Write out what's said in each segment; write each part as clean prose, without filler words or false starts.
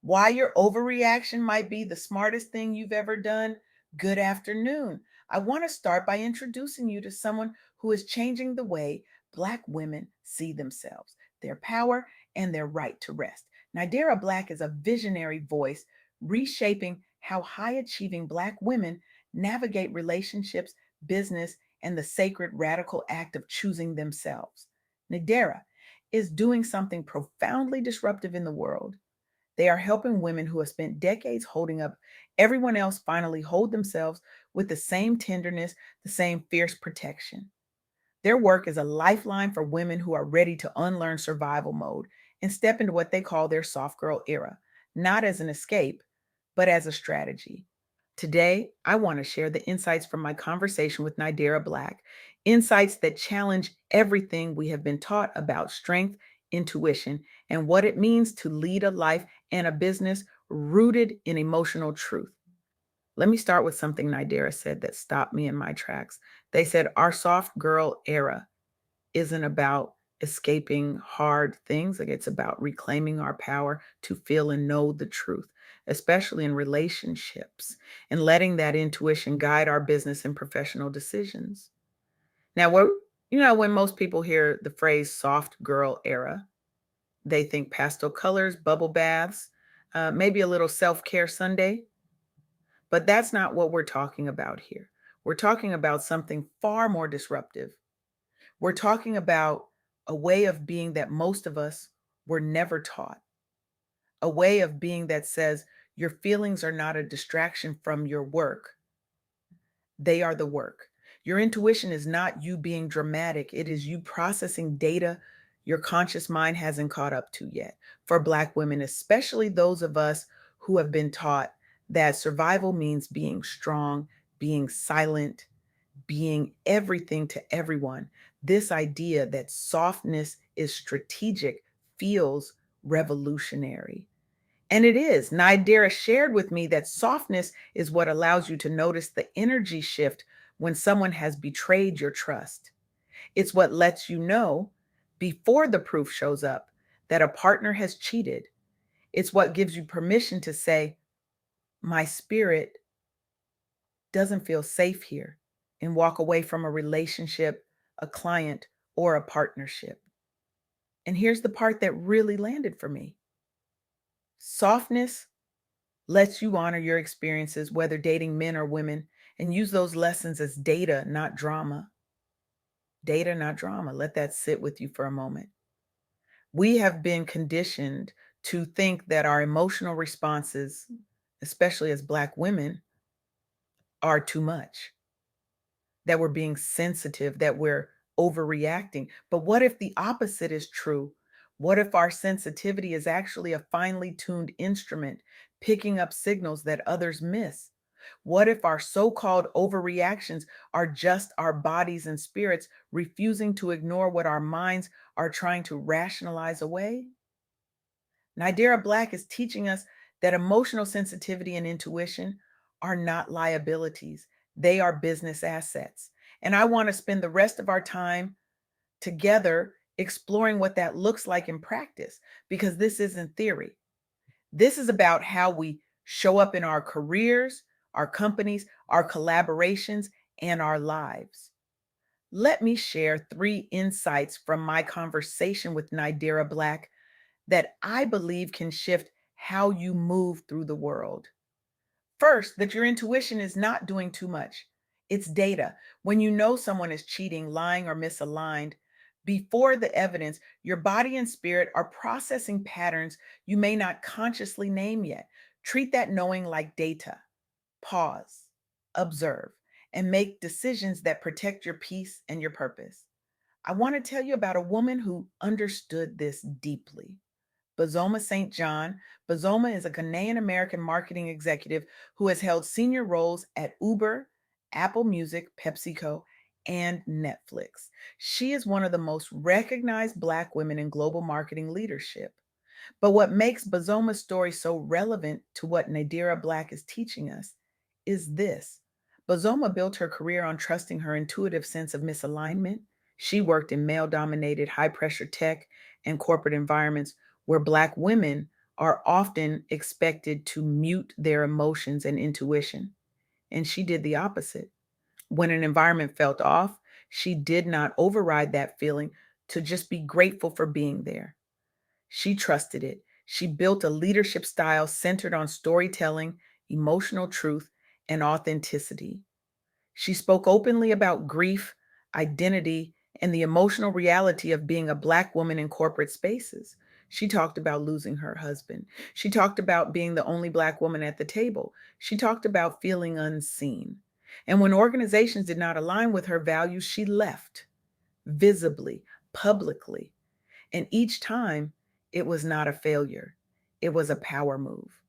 Why your overreaction might be the smartest thing you've ever done? Good afternoon. I want to start by introducing you to someone who is changing the way Black women see themselves, their power, and their right to rest. Nydera Black is a visionary voice reshaping how high achieving Black women navigate relationships, business, and the sacred radical act of choosing themselves. Nydera is doing something profoundly disruptive in the world. They are helping women who have spent decades holding up everyone else finally hold themselves with the same tenderness, the same fierce protection. Their work is a lifeline for women who are ready to unlearn survival mode and step into what they call their soft girl era, not as an escape, but as a strategy. Today, I want to share the insights from my conversation with Nydera Black, insights that challenge everything we have been taught about strength, intuition, and what it means to lead a life and a business rooted in emotional truth. Let me start with something Nydera said that stopped me in my tracks. They said, our soft girl era isn't about escaping hard things. Like it's about reclaiming our power to feel and know the truth, especially in relationships, and letting that intuition guide our business and professional decisions. Now, when most people hear the phrase soft girl era, they think pastel colors, bubble baths, maybe a little self care Sunday. But that's not what we're talking about here. We're talking about something far more disruptive. We're talking about a way of being that most of us were never taught, a way of being that says your feelings are not a distraction from your work, they are the work. Your intuition is not you being dramatic, it is you processing data your conscious mind hasn't caught up to yet. For Black women, especially those of us who have been taught that survival means being strong, being silent, being everything to everyone, this idea that softness is strategic feels revolutionary. And it is. Nidera shared with me that softness is what allows you to notice the energy shift when someone has betrayed your trust. It's what lets you know before the proof shows up that a partner has cheated. It's what gives you permission to say, my spirit doesn't feel safe here, and walk away from a relationship, a client, or a partnership. And here's the part that really landed for me: softness lets you honor your experiences, whether dating men or women, and use those lessons as data, not drama. Data, not drama. Let that sit with you for a moment. We have been conditioned to think that our emotional responses, especially as Black women, are too much, that we're being sensitive, that we're overreacting. But what if the opposite is true? What if our sensitivity is actually a finely tuned instrument picking up signals that others miss? What if our so called overreactions are just our bodies and spirits refusing to ignore what our minds are trying to rationalize away? Nydera Black is teaching us that emotional sensitivity and intuition are not liabilities, they are business assets. And I want to spend the rest of our time together exploring what that looks like in practice, because this isn't theory. This is about how we show up in our careers, our companies, our collaborations, and our lives. Let me share 3 insights from my conversation with Nydera Black that I believe can shift how you move through the world. First, that your intuition is not doing too much. It's data. When you know someone is cheating, lying, or misaligned, before the evidence, your body and spirit are processing patterns you may not consciously name yet. Treat that knowing like data. Pause, observe, and make decisions that protect your peace and your purpose. I want to tell you about a woman who understood this deeply. Bazoma St. John. Bazoma is a Ghanaian American marketing executive who has held senior roles at Uber, Apple Music, PepsiCo, and Netflix. She is one of the most recognized Black women in global marketing leadership. But what makes Bazoma's story so relevant to what Nadira Black is teaching us is this. Bazoma built her career on trusting her intuitive sense of misalignment. She worked in male dominated, high pressure tech and corporate environments where Black women are often expected to mute their emotions and intuition, and she did the opposite. When an environment felt off, she did not override that feeling to just be grateful for being there. She trusted it. She built a leadership style centered on storytelling, emotional truth, and authenticity. She spoke openly about grief, identity, and the emotional reality of being a Black woman in corporate spaces. She talked about losing her husband. She talked about being the only Black woman at the table. She talked about feeling unseen. And when organizations did not align with her values, she left visibly, publicly. And each time, it was not a failure, it was a power move.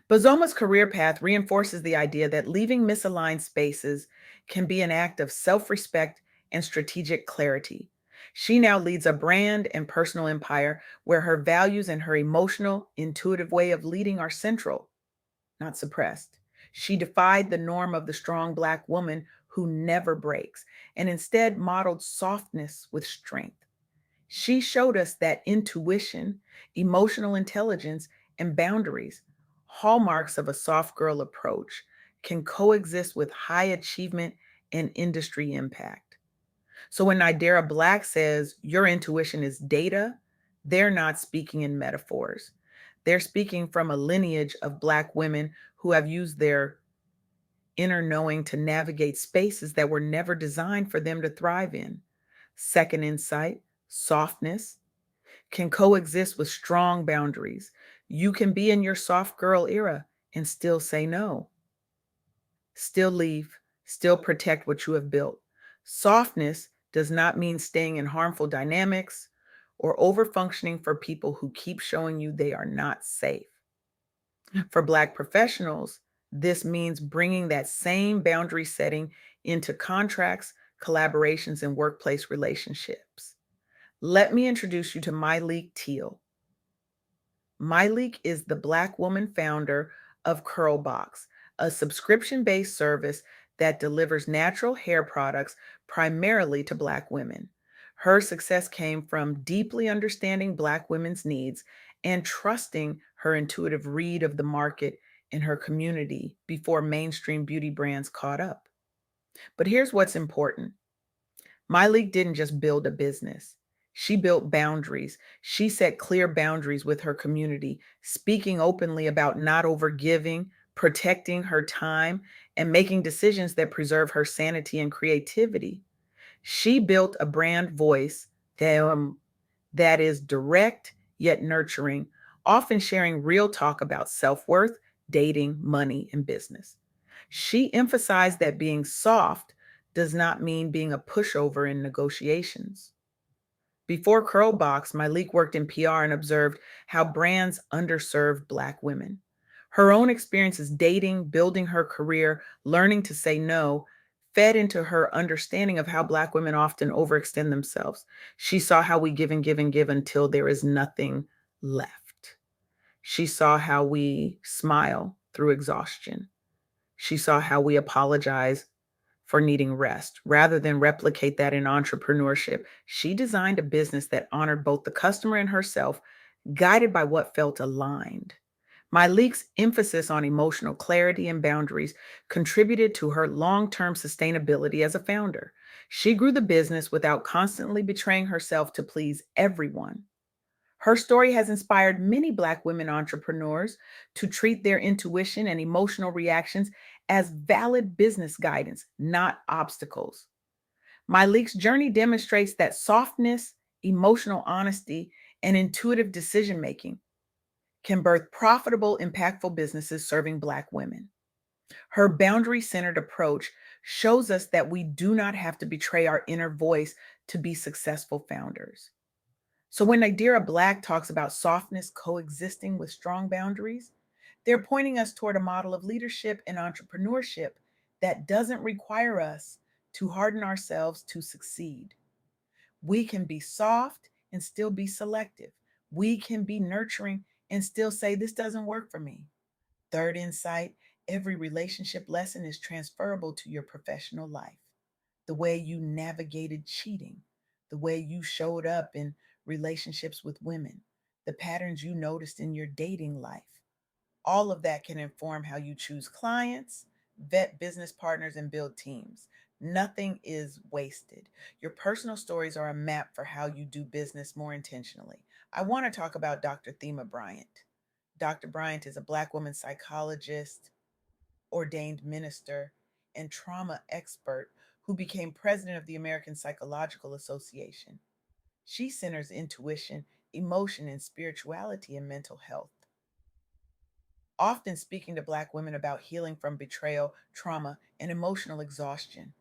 Bazoma's career path reinforces the idea that leaving misaligned spaces can be an act of self respect and strategic clarity. She now leads a brand and personal empire where her values and her emotional, intuitive way of leading are central, not suppressed. She defied the norm of the strong Black woman who never breaks and instead modeled softness with strength. She showed us that intuition, emotional intelligence, and boundaries, hallmarks of a soft girl approach, can coexist with high achievement and industry impact. So when Nydera Black says your intuition is data, they're not speaking in metaphors. They're speaking from a lineage of Black women who have used their inner knowing to navigate spaces that were never designed for them to thrive in. Second insight, softness, can coexist with strong boundaries. You can be in your soft girl era and still say no, still leave, still protect what you have built. Softness does not mean staying in harmful dynamics or overfunctioning for people who keep showing you they are not safe. For Black professionals, this means bringing that same boundary setting into contracts, collaborations, and workplace relationships. Let me introduce you to Myleik Teal. Myleik is the Black woman founder of Curlbox, a subscription based service that delivers natural hair products primarily to Black women. Her success came from deeply understanding Black women's needs and trusting her intuitive read of the market in her community before mainstream beauty brands caught up. But here's what's important: Myleik didn't just build a business. She built boundaries. She set clear boundaries with her community, speaking openly about not overgiving, protecting her time, and making decisions that preserve her sanity and creativity. She built a brand voice that, that is direct yet nurturing, often sharing real talk about self worth, dating, money, and business. She emphasized that being soft does not mean being a pushover in negotiations. Before Curlbox, Myleik worked in PR and observed how brands underserved Black women. Her own experiences dating, building her career, learning to say no, fed into her understanding of how Black women often overextend themselves. She saw how we give and give and give until there is nothing left. She saw how we smile through exhaustion. She saw how we apologize for needing rest. Rather than replicate that in entrepreneurship, she designed a business that honored both the customer and herself, guided by what felt aligned. Myleik's emphasis on emotional clarity and boundaries contributed to her long term sustainability as a founder. She grew the business without constantly betraying herself to please everyone. Her story has inspired many Black women entrepreneurs to treat their intuition and emotional reactions as valid business guidance, not obstacles. Myleik's journey demonstrates that softness, emotional honesty, and intuitive decision making can birth profitable, impactful businesses serving Black women. Her boundary centered approach shows us that we do not have to betray our inner voice to be successful founders. So when Nydera Black talks about softness coexisting with strong boundaries, they're pointing us toward a model of leadership and entrepreneurship that doesn't require us to harden ourselves to succeed. We can be soft and still be selective. We can be nurturing and still say, this doesn't work for me. Third insight: every relationship lesson is transferable to your professional life. The way you navigated cheating, the way you showed up in relationships with women, the patterns you noticed in your dating life. All of that can inform how you choose clients, vet business partners, and build teams. Nothing is wasted. Your personal stories are a map for how you do business more intentionally. I want to talk about Dr. Thema Bryant. Dr. Bryant is a Black woman psychologist, ordained minister, and trauma expert who became president of the American Psychological Association. She centers intuition, emotion, and spirituality in mental health, often speaking to Black women about healing from betrayal, trauma, and emotional exhaustion.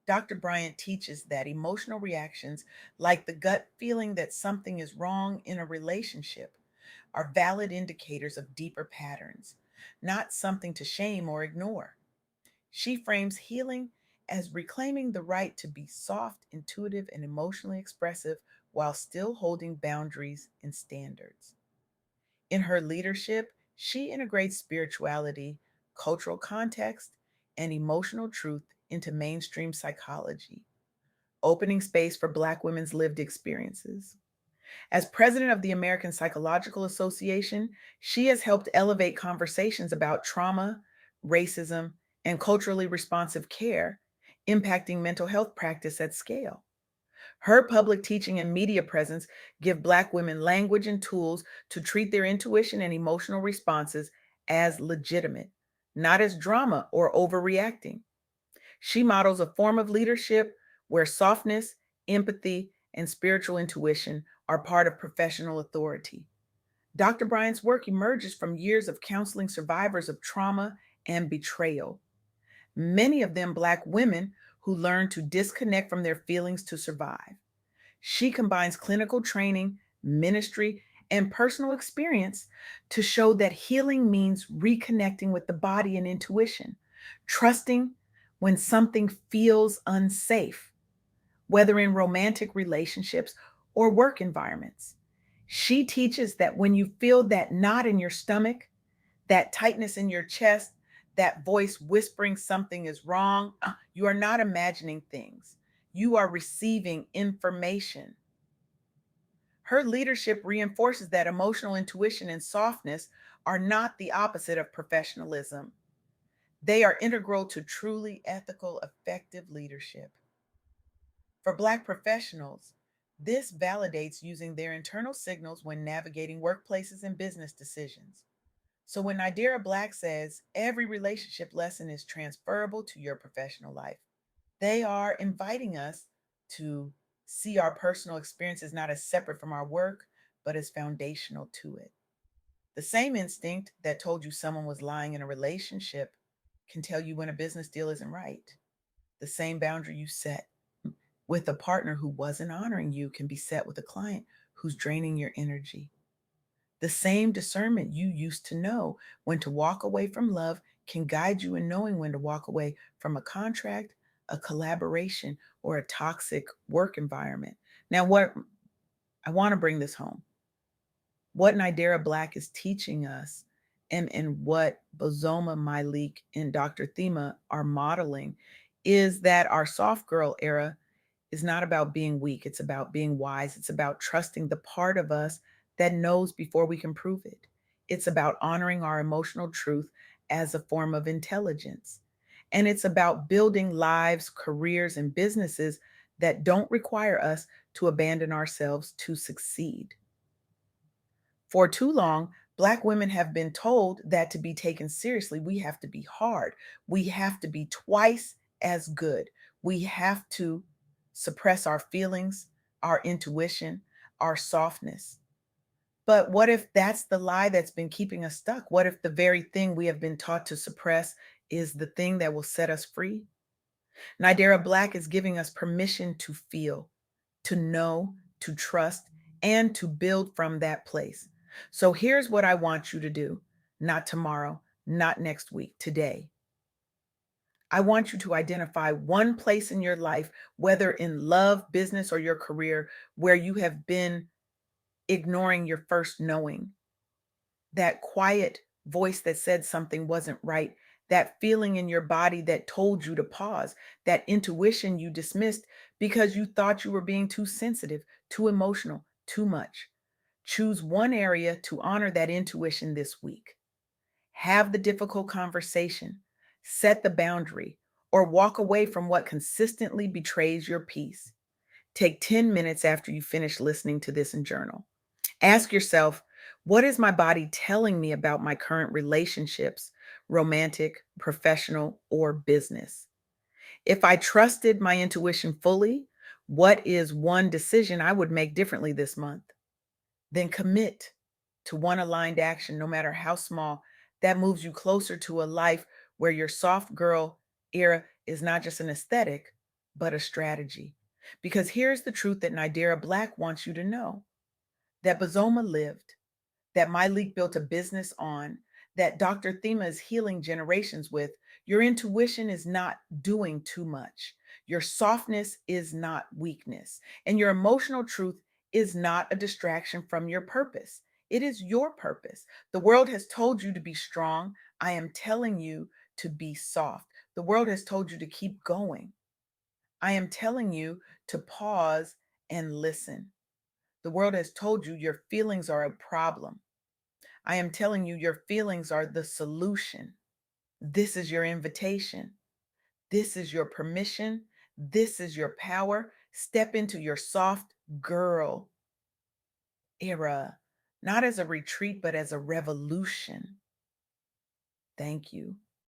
Dr. Bryant teaches that emotional reactions, like the gut feeling that something is wrong in a relationship, are valid indicators of deeper patterns, not something to shame or ignore. She frames healing as reclaiming the right to be soft, intuitive, and emotionally expressive while still holding boundaries and standards. In her leadership, she integrates spirituality, cultural context, and emotional truth into mainstream psychology, opening space for Black women's lived experiences. As president of the American Psychological Association, she has helped elevate conversations about trauma, racism, and culturally responsive care, impacting mental health practice at scale. Her public teaching and media presence give Black women language and tools to treat their intuition and emotional responses as legitimate, not as drama or overreacting. She models a form of leadership where softness, empathy, and spiritual intuition are part of professional authority. Dr. Bryant's work emerges from years of counseling survivors of trauma and betrayal, many of them Black women who learned to disconnect from their feelings to survive. She combines clinical training, ministry, and personal experience to show that healing means reconnecting with the body and intuition, trusting when something feels unsafe, whether in romantic relationships or work environments. She teaches that when you feel that knot in your stomach, that tightness in your chest, that voice whispering something is wrong, you are not imagining things. You are receiving information. Her leadership reinforces that emotional intuition and softness are not the opposite of professionalism. They are integral to truly ethical, effective leadership. For Black professionals, this validates using their internal signals when navigating workplaces and business decisions. So when Nydera Black says every relationship lesson is transferable to your professional life, they are inviting us to see our personal experiences not as separate from our work, but as foundational to it. The same instinct that told you someone was lying in a relationship can tell you when a business deal isn't right. The same boundary you set with a partner who wasn't honoring you can be set with a client who's draining your energy. The same discernment you used to know when to walk away from love can guide you in knowing when to walk away from a contract, a collaboration, or a toxic work environment. Now, what I want to bring this home, what Nydera Black is teaching us, and what Bozoma Malik and Dr. Thema are modeling, is that our soft girl era is not about being weak. It's about being wise. It's about trusting the part of us that knows before we can prove it. It's about honoring our emotional truth as a form of intelligence. And it's about building lives, careers, and businesses that don't require us to abandon ourselves to succeed. For too long, Black women have been told that to be taken seriously, we have to be hard. We have to be twice as good. We have to suppress our feelings, our intuition, our softness. But what if that's the lie that's been keeping us stuck? What if the very thing we have been taught to suppress is the thing that will set us free? Nydera Black is giving us permission to feel, to know, to trust, and to build from that place. So here's what I want you to do, not tomorrow, not next week, today. I want you to identify one place in your life, whether in love, business, or your career, where you have been ignoring your first knowing, that quiet voice that said something wasn't right, that feeling in your body that told you to pause, that intuition you dismissed because you thought you were being too sensitive, too emotional, too much. Choose one area to honor that intuition this week. Have the difficult conversation, set the boundary, or walk away from what consistently betrays your peace. Take 10 minutes after you finish listening to this and journal. Ask yourself, what is my body telling me about my current relationships, romantic, professional, or business? If I trusted my intuition fully, what is one decision I would make differently this month? Then commit to one aligned action, no matter how small, that moves you closer to a life where your soft girl era is not just an aesthetic, but a strategy. Because here's the truth that Nydera Black wants you to know, that Bazoma lived, that my league built a business on, that Dr. Thema is healing generations with. Your intuition is not doing too much. Your softness is not weakness. And your emotional truth is not a distraction from your purpose. It is your purpose. The world has told you to be strong. I am telling you to be soft. The world has told you to keep going. I am telling you to pause and listen. The world has told you your feelings are a problem. I am telling you, your feelings are the solution. This is your invitation. This is your permission. This is your power. Step into your soft girl era, not as a retreat, but as a revolution. Thank you.